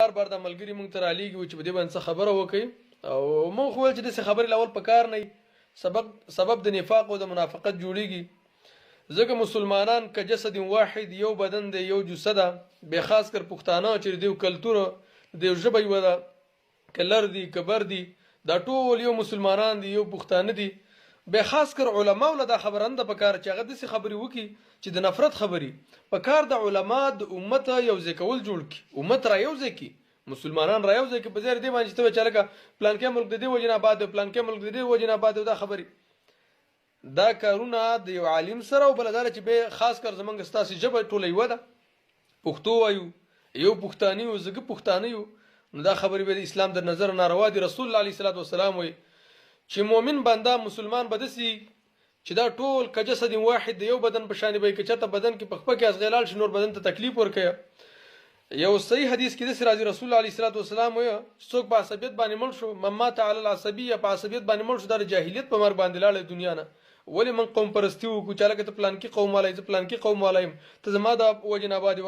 بار بار د ملګری مونږ ته رالیږي چې په دې باندې څه خبره وکړي او مونږ خو ویل چې داسې خبرې لاول په کار نه سبب د نفاق او د منافقت جوړیږي. ځکه مسلمانان که جسد واحد یو بدن دی یو جسه ده، بیا خاص کر پښتانه چې دیو کلتور دیو ژبه یوه ده، که لر دي که بر دي، دا ټول یو مسلمانان دي یو پښتانه دي. بیا خاص کر علماو له دا خبره نه ده پکار چې هغه داسې خبرې وکړي چې د نفرت خبرې. پکار د علما د امت یو ځای کول جوړ کړي، امت را یو ځای کړي، مسلمانان را یو ځای کړي، په ځای دې باندې چې ته چې لکه پلانکې ملک د دې وجې نه آباد دی، پلانکې ملک د دې وجې نه آباد دی، دا خبرې دا کارونه د یو عالم سره او بله دا چې به خاص کر زمونږ ستاسې ژبه ټوله یوه ده، پښتو وایو، یو پښتانه یو، زه پښتانه یو، نو دا خبرې به د اسلام در نظر ناروا دي. رسول الله علیه الصلاة والسلام وایي چې مؤمن بنده مسلمان به داسې چې دا ټول که جسد واحد د یو بدن په شان به، که چېرته بدن کې پخپه کې ازغیلال شي نور بدن ته تکلیف ورکوي. یو صحیح حدیث کې داسې راځي، رسول الله علیه الصلاة والسلام وایي څوک په عصبیت باندې مړ شو، من مات علی العصبیه، په عصبیت باندې مړ شو، دا د جاهلیت په مرګ باندې لاړی دنیا نه. ولې من قوم پرستی وکړو چې هلکه ته پلانکي قوم والی، زه پلانکي قوم والی یم، ته زما د وجې نه آباد یې